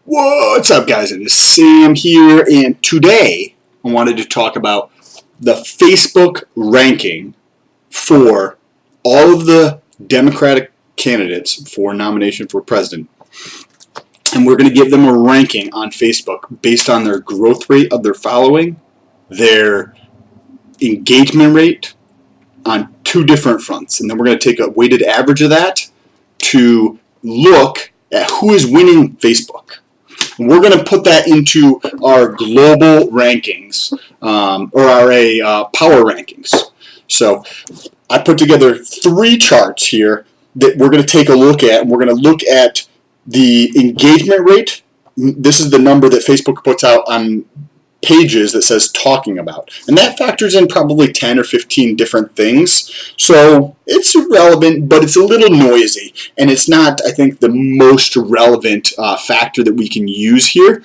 What's up, guys? It is Sam here, and today I wanted to talk about the Facebook ranking for all of the Democratic candidates for nomination for president. And we're going to give them a ranking on Facebook based on their growth rate of their following, their engagement rate on two different fronts. And then we're going to take a weighted average of that to look at who is winning Facebook. We're going to put that into our global rankings, or our power rankings. So I put together three charts here that we're going to take a look at. And we're going to look at the engagement rate. This is the number that Facebook puts out on pages that says talking about. And that factors in probably 10 or 15 different things. So it's relevant, but it's a little noisy. And it's not, I think, the most relevant factor that we can use here.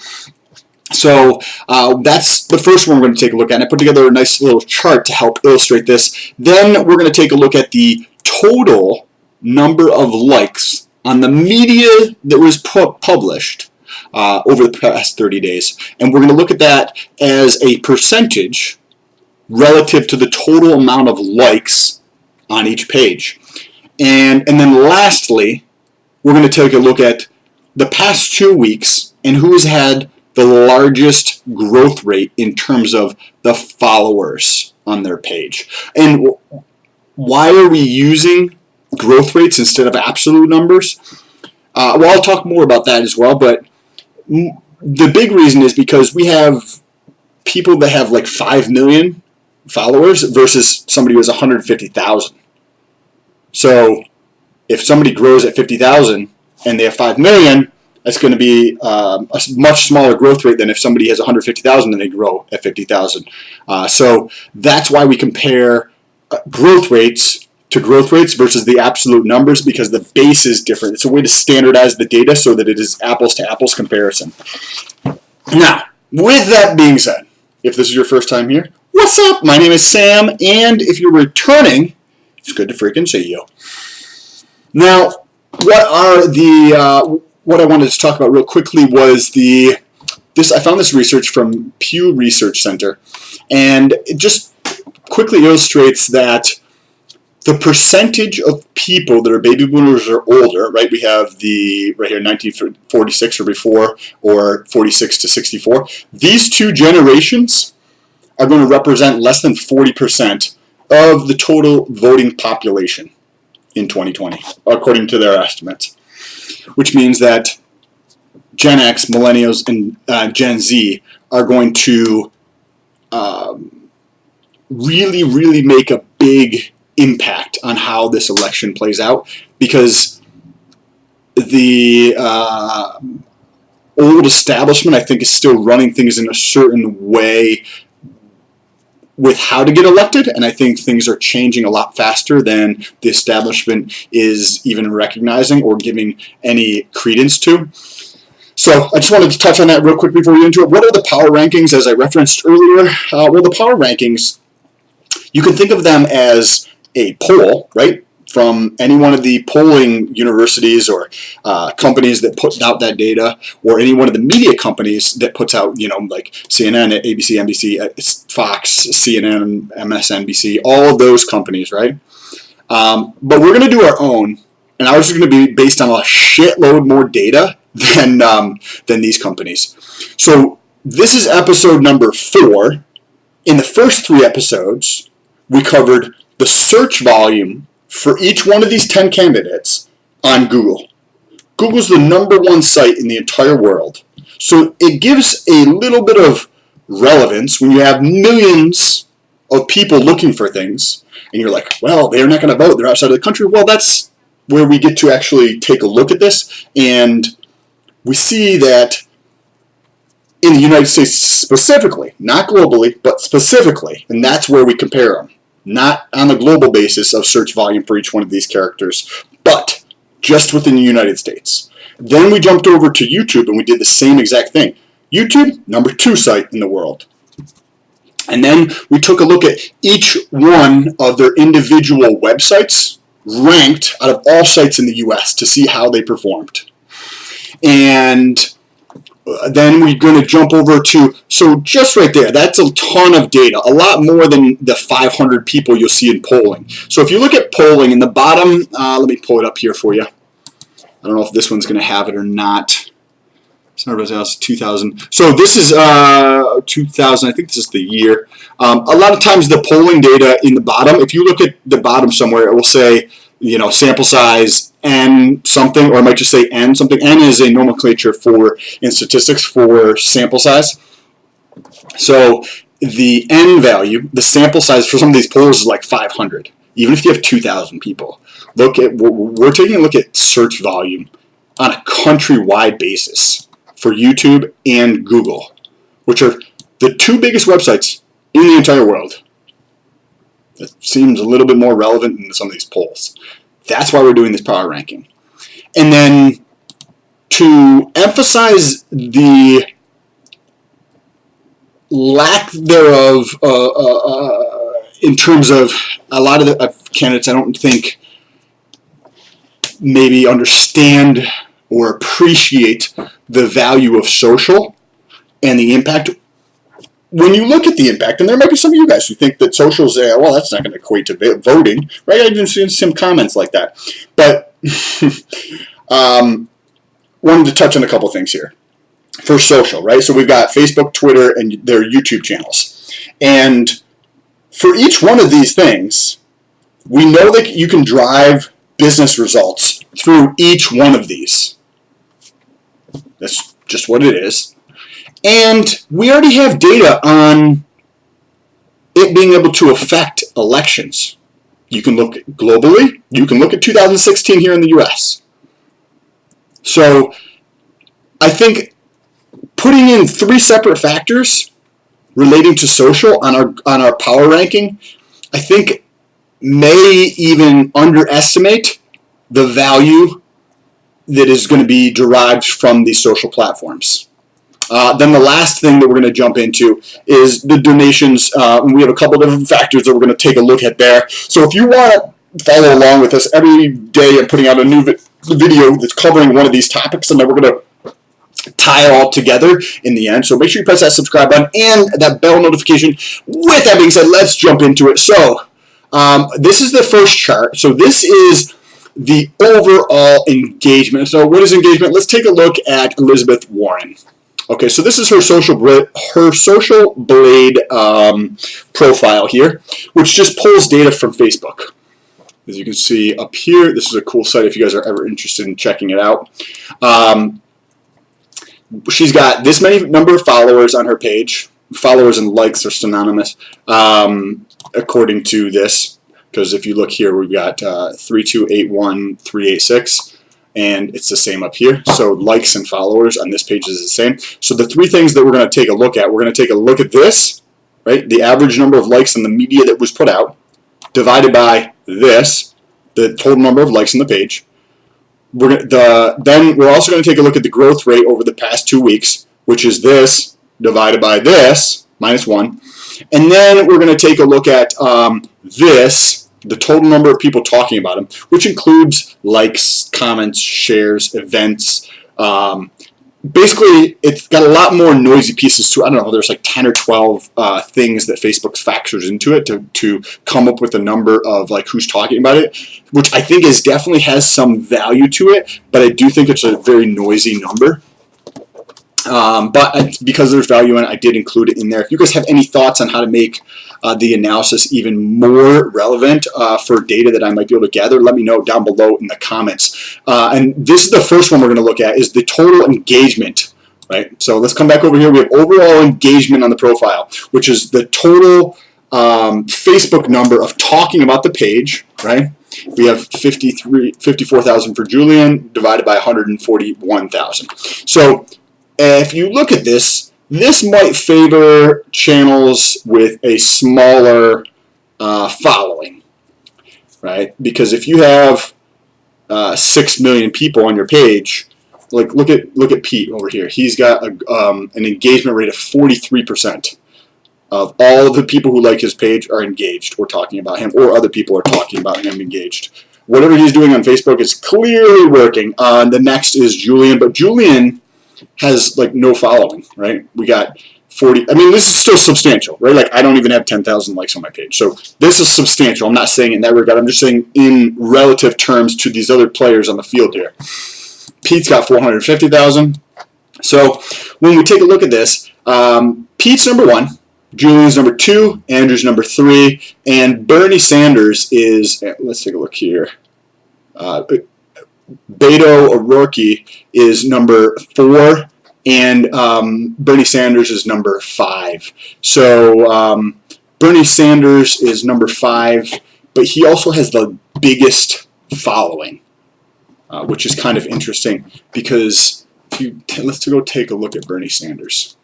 So that's the first one we're going to take a look at. And I put together a nice little chart to help illustrate this. Then we're going to take a look at the total number of likes on the media that was published over the past 30 days. And we're going to look at that as a percentage relative to the total amount of likes on each page. And then lastly, we're going to take a look at the past 2 weeks and who has had the largest growth rate in terms of the followers on their page. And why are we using growth rates instead of absolute numbers? Well, I'll talk more about that as well, but the big reason is because we have people that have like 5 million followers versus somebody who has 150,000. So if somebody grows at 50,000 and they have 5 million, that's going to be a much smaller growth rate than if somebody has 150,000 and they grow at 50,000. So that's why we compare growth rates to growth rates versus the absolute numbers, because the base is different. It's a way to standardize the data so that it is apples to apples comparison. Now, with that being said, if this is your first time here, what's up? My name is Sam, and if you're returning, it's good to freaking see you. Now, what I wanted to talk about real quickly was I found this research from Pew Research Center, and it just quickly illustrates that the percentage of people that are baby boomers or older, right? We have right here 1946 or before, or 46 to 64. These two generations are going to represent less than 40% of the total voting population in 2020, according to their estimates. Which means that Gen X, Millennials, and Gen Z are going to really, really make a big impact on how this election plays out, because the old establishment, I think, is still running things in a certain way with how to get elected, and I think things are changing a lot faster than the establishment is even recognizing or giving any credence to. So I just wanted to touch on that real quick before we get into it. What are the power rankings, as I referenced earlier? Well, the power rankings, you can think of them as a poll, right, from any one of the polling universities or companies that put out that data, or any one of the media companies that puts out, like CNN, ABC, NBC, Fox, CNN, MSNBC, all of those companies, right? But we're going to do our own, and ours is going to be based on a shitload more data than these companies. So this is episode number 4. In the first 3 episodes, we covered the search volume for each one of these 10 candidates on Google. Google's the #1 site in the entire world. So it gives a little bit of relevance when you have millions of people looking for things, and you're like, well, they're not going to vote, they're outside of the country. Well, that's where we get to actually take a look at this, and we see that in the United States specifically, not globally, but specifically, and that's where we compare them. Not on a global basis of search volume for each one of these characters, but just within the United States. Then we jumped over to YouTube and we did the same exact thing. YouTube, #2 site in the world. And then we took a look at each one of their individual websites ranked out of all sites in the US to see how they performed. And then we're going to jump over to, so just right there, that's a ton of data, a lot more than the 500 people you'll see in polling. So if you look at polling in the bottom, let me pull it up here for you. I don't know if this one's going to have it or not. Everybody else, 2000. So this is 2000. I think this is the year. A lot of times the polling data in the bottom, if you look at the bottom somewhere, it will say, you know, sample size N something, or it might just say N something. N is a nomenclature for, in statistics, for sample size. So the N value, the sample size for some of these polls is like 500, even if you have 2,000 people. We're taking a look at search volume on a countrywide basis for YouTube and Google, which are the two biggest websites in the entire world. That seems a little bit more relevant than some of these polls. That's why we're doing this power ranking. And then to emphasize the lack thereof in terms of a lot of the candidates, I don't think maybe understand or appreciate the value of social and the impact. When you look at the impact, and there might be some of you guys who think that social is, well, that's not going to equate to voting, right? I've even seen some comments like that. But wanted to touch on a couple things here. For social, right? So we've got Facebook, Twitter, and their YouTube channels. And for each one of these things, we know that you can drive business results through each one of these. That's just what it is. And we already have data on it being able to affect elections. You can look globally. You can look at 2016 here in the U.S. So I think putting in 3 separate factors relating to social on our power ranking, I think may even underestimate the value that is going to be derived from these social platforms. Then the last thing that we're going to jump into is the donations. We have a couple different factors that we're going to take a look at there. So if you want to follow along with us, every day I'm putting out a new video that's covering one of these topics, and then we're going to tie it all together in the end. So make sure you press that subscribe button and that bell notification. With that being said, let's jump into it. So this is the first chart. So this is the overall engagement. So what is engagement? Let's take a look at Elizabeth Warren. Okay, so this is her Social Blade profile here, which just pulls data from Facebook. As you can see up here, this is a cool site if you guys are ever interested in checking it out. She's got this many number of followers on her page. Followers and likes are synonymous, according to this. Because if you look here, we've got 3281386, and it's the same up here. So likes and followers on this page is the same. So the 3 things that we're going to take a look at, we're going to take a look at this, right? The average number of likes on the media that was put out, divided by this, the total number of likes on the page. Then we're also going to take a look at the growth rate over the past 2 weeks, which is this divided by this, -1. And then we're going to take a look at this, the total number of people talking about them, which includes likes, comments, shares, events. Basically, it's got a lot more noisy pieces to it. I don't know, there's like 10 or 12 things that Facebook factors into it to come up with a number of like who's talking about it, which I think is definitely has some value to it, but I do think it's a very noisy number. But because there's value in it, I did include it in there. If you guys have any thoughts on how to make the analysis even more relevant for data that I might be able to gather, let me know down below in the comments. And this is the first one we're going to look at, is the total engagement, right? So let's come back over here. We have overall engagement on the profile, which is the total Facebook number of talking about the page, right? We have 54,000 for Julian divided by 141,000. So if you look at this, this might favor channels with a smaller following, right? Because if you have 6 million people on your page, like look at Pete over here. He's got an engagement rate of 43% of all the people who like his page are engaged or talking about him, or other people are talking about him engaged. Whatever he's doing on Facebook is clearly working. The next is Julian, but Julian has like no following, right? We got 40. I mean, this is still substantial, right? Like, I don't even have 10,000 likes on my page. So this is substantial. I'm not saying in that regard. I'm just saying in relative terms to these other players on the field here. Pete's got 450,000. So when we take a look at this, Pete's number 1, Julian's number 2, Andrew's number 3, and Bernie Sanders is, let's take a look here. Beto O'Rourke is number 4, and Bernie Sanders is number 5. So Bernie Sanders is number 5, but he also has the biggest following, which is kind of interesting because let's go take a look at Bernie Sanders.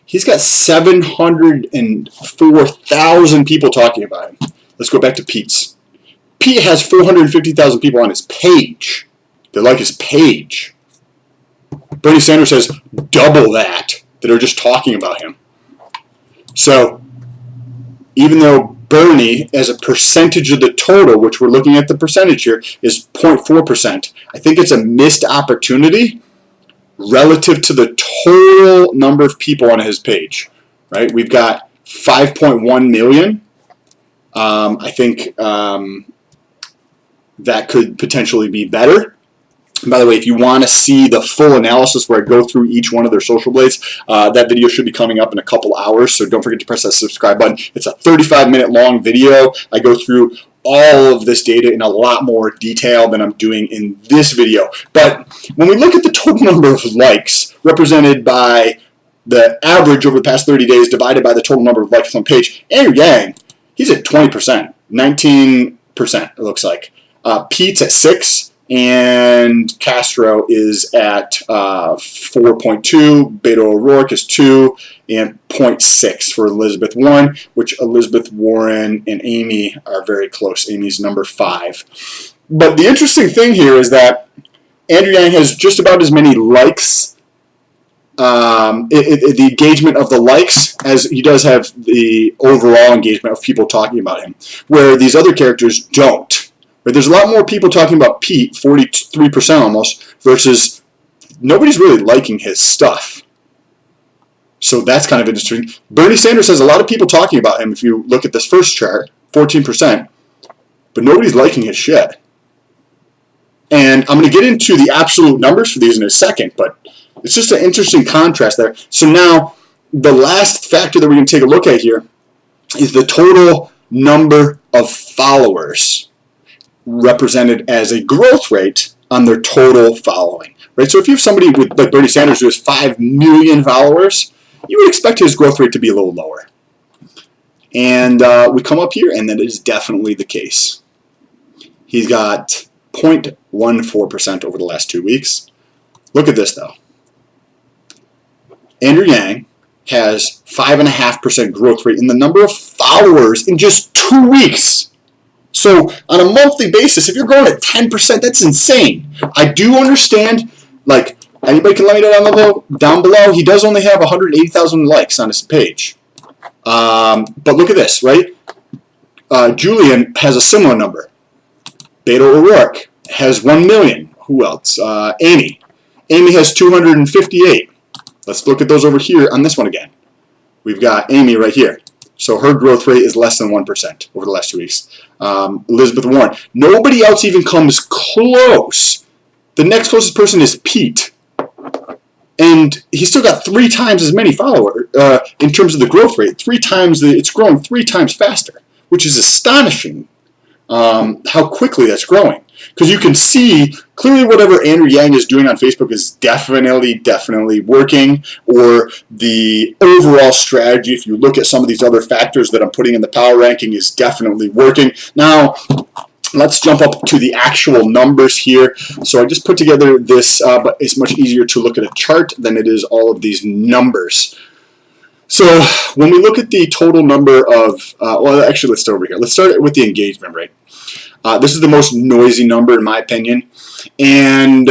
He's got 704,000 people talking about him. Let's go back to Pete's. Pete has 450,000 people on his page. They like his page. Bernie Sanders has double that are just talking about him. So even though Bernie, as a percentage of the total, which we're looking at the percentage here, is 0.4%, I think it's a missed opportunity relative to the total number of people on his page, right? We've got 5.1 million. I think that could potentially be better. And by the way, if you want to see the full analysis where I go through each one of their social blades, that video should be coming up in a couple hours, so don't forget to press that subscribe button. It's a 35-minute long video. I go through all of this data in a lot more detail than I'm doing in this video. But when we look at the total number of likes represented by the average over the past 30 days divided by the total number of likes on the page, Andrew Yang, he's at 20%, 19% it looks like. Pete's at 6%. And Castro is at 4.2, Beto O'Rourke is 2, and 0.6 for Elizabeth Warren, which Elizabeth Warren and Amy are very close. Amy's number 5. But the interesting thing here is that Andrew Yang has just about as many likes, the engagement of the likes, as he does have the overall engagement of people talking about him, where these other characters don't. But there's a lot more people talking about Pete, 43% almost, versus nobody's really liking his stuff. So that's kind of interesting. Bernie Sanders has a lot of people talking about him if you look at this first chart, 14%, but nobody's liking his shit. And I'm going to get into the absolute numbers for these in a second, but it's just an interesting contrast there. So now the last factor that we're going to take a look at here is the total number of followers represented as a growth rate on their total following, right? So if you have somebody with like Bernie Sanders who has 5 million followers, you would expect his growth rate to be a little lower. And we come up here, and that is definitely the case. He's got 0.14% over the last 2 weeks. Look at this, though. Andrew Yang has 5.5% growth rate in the number of followers in just 2 weeks. So on a monthly basis, if you're growing at 10%, that's insane. I do understand, like, anybody can let me know down below. He does only have 180,000 likes on his page. But look at this, right? Julian has a similar number. Beto O'Rourke has 1 million. Who else? Amy. Amy has 258. Let's look at those over here on this one again. We've got Amy right here. So her growth rate is less than 1% over the last 2 weeks. Elizabeth Warren. Nobody else even comes close. The next closest person is Pete. And he's still got 3 times as many followers in terms of the growth rate. It's growing 3 times faster, which is astonishing how quickly that's growing. Because you can see clearly whatever Andrew Yang is doing on Facebook is definitely working, or the overall strategy, if you look at some of these other factors that I'm putting in the power ranking, is definitely working. Now, let's jump up to the actual numbers here. So I just put together this, but it's much easier to look at a chart than it is all of these numbers. So when we look at the total number of, well, actually, let's start over here. Let's start with the engagement rate. This is the most noisy number in my opinion, and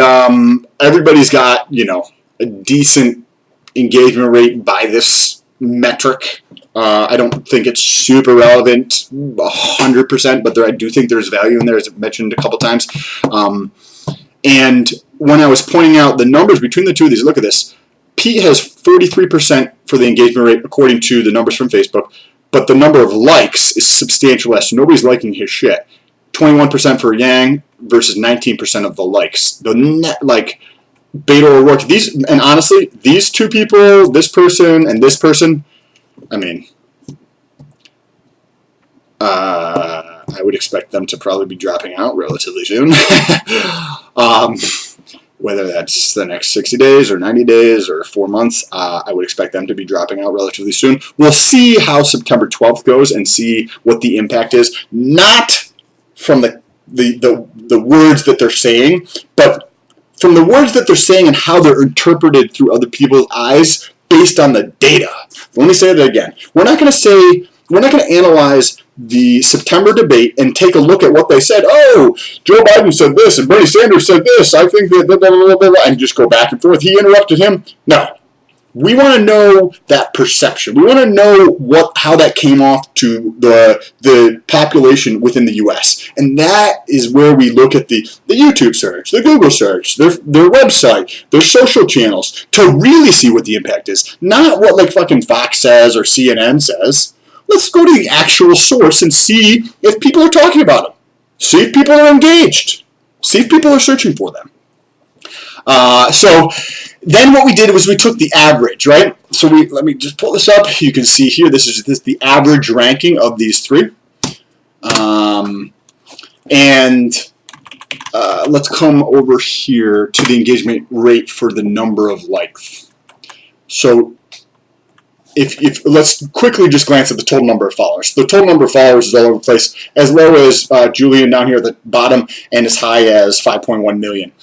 everybody's got, you know, a decent engagement rate by this metric. I don't think it's super relevant 100%, but I do think there's value in there, as I've mentioned a couple times. And when I was pointing out the numbers between the two of these, look at this. Pete has 43% for the engagement rate according to the numbers from Facebook, but the number of likes is substantially less. So nobody's liking his shit. 21% for Yang versus 19% of the likes. The net, like, Beto O'Rourke, and honestly, these two people, this person and this person, I mean, I would expect them to probably be dropping out relatively soon. Whether that's the next 60 days or 90 days or 4 months, I would expect them to be dropping out relatively soon. We'll see how September 12th goes and see what the impact is. Not from the words that they're saying, but from the words that they're saying and how they're interpreted through other people's eyes based on the data. Let me say that again. We're not going to analyze the September debate and take a look at what they said. Oh, Joe Biden said this and Bernie Sanders said this. I think that blah, blah, blah, blah, blah, and just go back and forth. He interrupted him. No. We want to know that perception. We want to know how that came off to the population within the U.S. And that is where we look at the YouTube search, the Google search, their website, their social channels to really see what the impact is. Not what like fucking Fox says or CNN says. Let's go to the actual source and see if people are talking about them. See if people are engaged. See if people are searching for them. So then what we did was we took the average, right? So let me just pull this up. You can see here, this is the average ranking of these three. Let's come over here to the engagement rate for the number of likes. So if let's quickly just glance at the total number of followers. The total number of followers is all over the place, as low as Julian down here at the bottom, and as high as 5.1 million.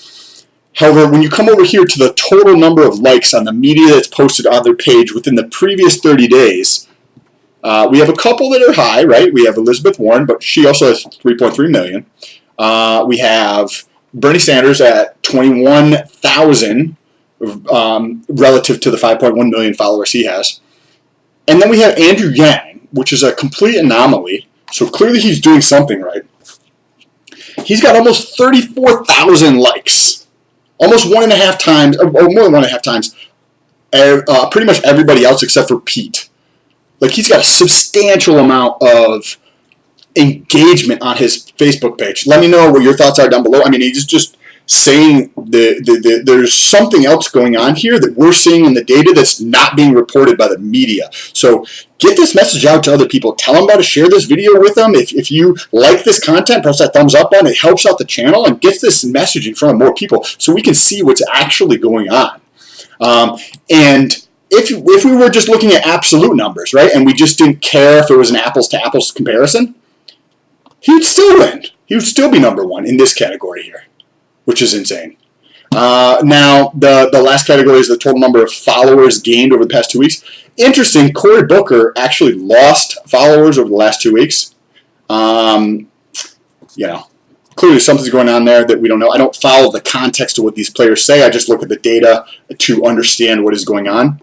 However, when you come over here to the total number of likes on the media that's posted on their page within the previous 30 days, we have a couple that are high, right? We have Elizabeth Warren, but she also has 3.3 million. We have Bernie Sanders at 21,000 relative to the 5.1 million followers he has. And then we have Andrew Yang, which is a complete anomaly. So clearly he's doing something right. He's got almost 34,000 likes. Almost 1.5 times, or more than 1.5 times, pretty much everybody else except for Pete. Like, he's got a substantial amount of engagement on his Facebook page. Let me know what your thoughts are down below. I mean, he's just saying there's something else going on here that we're seeing in the data that's not being reported by the media. So get this message out to other people. Tell them about it. Share this video with them. If you like this content, press that thumbs up button. It helps out the channel and gets this message in front of more people so we can see what's actually going on. And if we were just looking at absolute numbers, right, and we just didn't care if it was an apples-to-apples comparison, he would still win. He would still be number one in this category here, which is insane. Now, the last category is the total number of followers gained over the past 2 weeks. Interesting, Cory Booker actually lost followers over the last 2 weeks. Clearly something's going on there that we don't know. I don't follow the context of what these players say. I just look at the data to understand what is going on.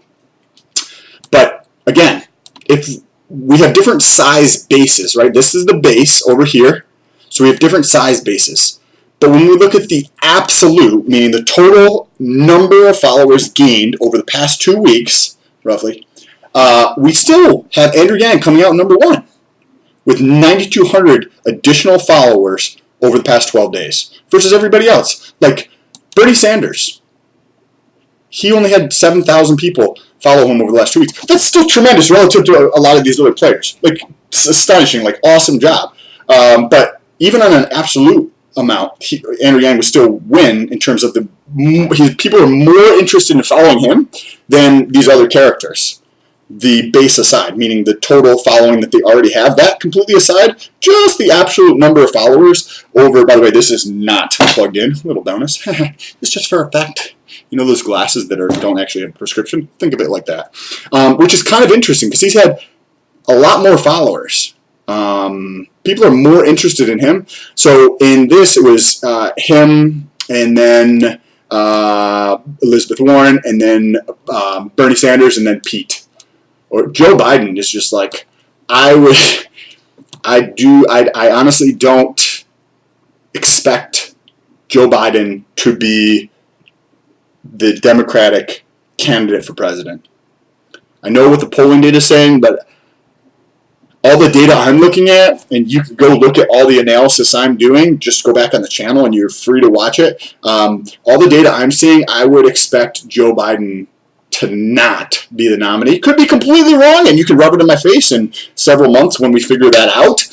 But, again, if we have different size bases, right? This is the base over here. So we have different size bases. But when we look at the absolute, meaning the total number of followers gained over the past 2 weeks, roughly, we still have Andrew Yang coming out number one with 9,200 additional followers over the past 12 days versus everybody else. Like Bernie Sanders, he only had 7,000 people follow him over the last 2 weeks. That's still tremendous relative to a lot of these other players. Like, it's astonishing, like, awesome job. But even on an absolute amount, Andrew Yang would still win in terms of people are more interested in following him than these other characters. The base aside, meaning the total following that they already have, that completely aside, just the absolute number of followers over, by the way, this is not plugged in, little bonus. It's just for effect. You know those glasses that don't actually have a prescription? Think of it like that. Which is kind of interesting because he's had a lot more followers. People are more interested in him. So in this, it was him and then Elizabeth Warren and then Bernie Sanders and then Pete. Or Joe Biden is just like, I honestly don't expect Joe Biden to be the Democratic candidate for president. I know what the polling data is saying, but all the data I'm looking at, and you can go look at all the analysis I'm doing, just go back on the channel and you're free to watch it. All the data I'm seeing, I would expect Joe Biden to not be the nominee. Could be completely wrong, and you can rub it in my face in several months when we figure that out,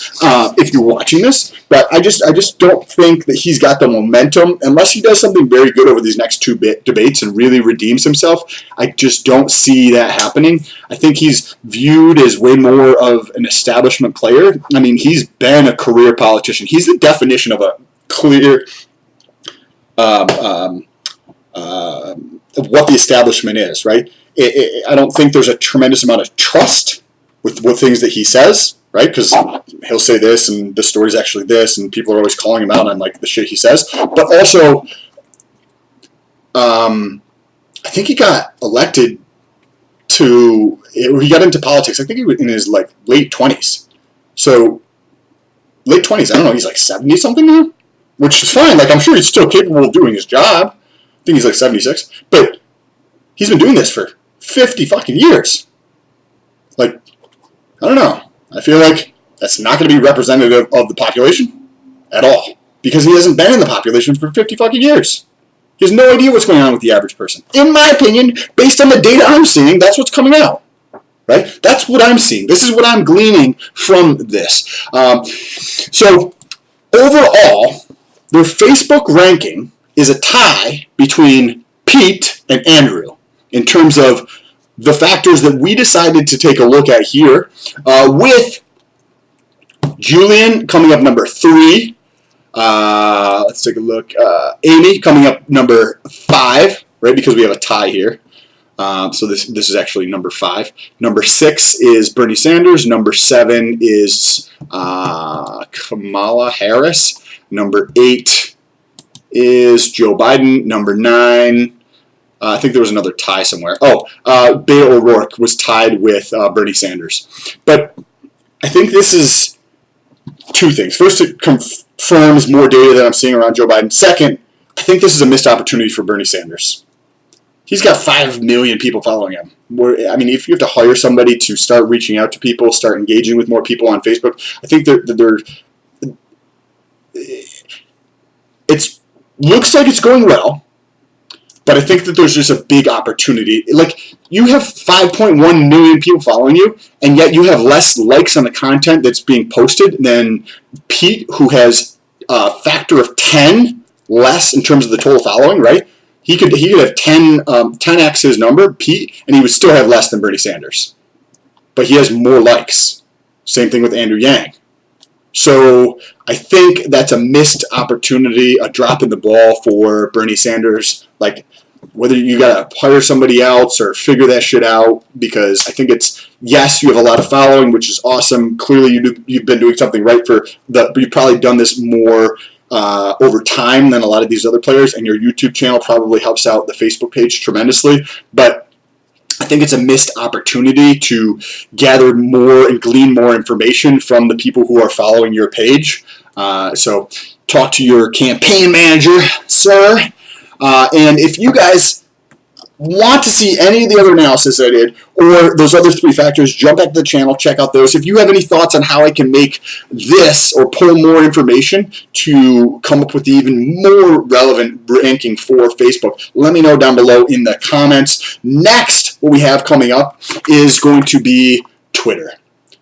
if you're watching this. But I just don't think that he's got the momentum, unless he does something very good over these next two debates and really redeems himself. I just don't see that happening. I think he's viewed as way more of an establishment player. I mean, he's been a career politician. He's the definition of a clear of what the establishment is, right? I don't think there's a tremendous amount of trust with things that he says, right? Because he'll say this, and the story's actually this, and people are always calling him out on like the shit he says. But also, I think he got elected he got into politics. I think he was in his like late 20s. So late 20s. I don't know. He's like 70 something now, which is fine. Like I'm sure he's still capable of doing his job. I think he's like 76, but he's been doing this for 50 fucking years. Like, I don't know. I feel like that's not going to be representative of the population at all, because he hasn't been in the population for 50 fucking years. He has no idea what's going on with the average person. In my opinion, based on the data I'm seeing, that's what's coming out. Right? That's what I'm seeing. This is what I'm gleaning from this. So, overall, their Facebook ranking is a tie between Pete and Andrew in terms of the factors that we decided to take a look at here, with Julian coming up number 3. Let's take a look. Amy coming up number 5, right, because we have a tie here. So this is actually number 5. Number 6 is Bernie Sanders. Number 7 is Kamala Harris. Number 8 is Joe Biden. Number 9, I think there was another tie somewhere. Beto O'Rourke was tied with Bernie Sanders. But I think this is two things. First, it confirms more data that I'm seeing around Joe Biden. Second, I think this is a missed opportunity for Bernie Sanders. He's got 5 million people following him. I mean, if you have to hire somebody to start reaching out to people, start engaging with more people on Facebook, I think it looks like it's going well, but I think that there's just a big opportunity. Like, you have 5.1 million people following you, and yet you have less likes on the content that's being posted than Pete, who has a factor of 10 less in terms of the total following, right? He could have 10x his number, Pete, and he would still have less than Bernie Sanders. But he has more likes. Same thing with Andrew Yang. So I think that's a missed opportunity, a drop in the ball for Bernie Sanders. Like, whether you got to hire somebody else or figure that shit out, because I think it's, yes, you have a lot of following, which is awesome. Clearly you've been doing something right but you've probably done this more over time than a lot of these other players, and your YouTube channel probably helps out the Facebook page tremendously. But I think it's a missed opportunity to gather more and glean more information from the people who are following your page. So talk to your campaign manager, sir. And if you guys want to see any of the other analysis I did, or those other 3 factors, jump back to the channel, check out those. If you have any thoughts on how I can make this or pull more information to come up with the even more relevant ranking for Facebook, let me know down below in the comments. Next, what we have coming up is going to be Twitter.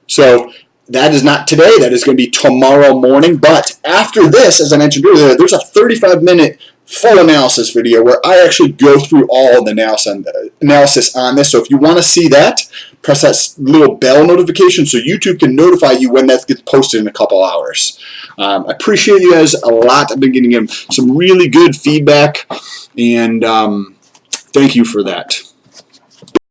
So that is not today, that is going to be tomorrow morning. But after this, as I mentioned earlier, there's a 35-minute full analysis video where I actually go through all the analysis on this. So if you want to see that, press that little bell notification so YouTube can notify you when that gets posted in a couple hours. I appreciate you guys a lot. I've been getting some really good feedback, and thank you for that.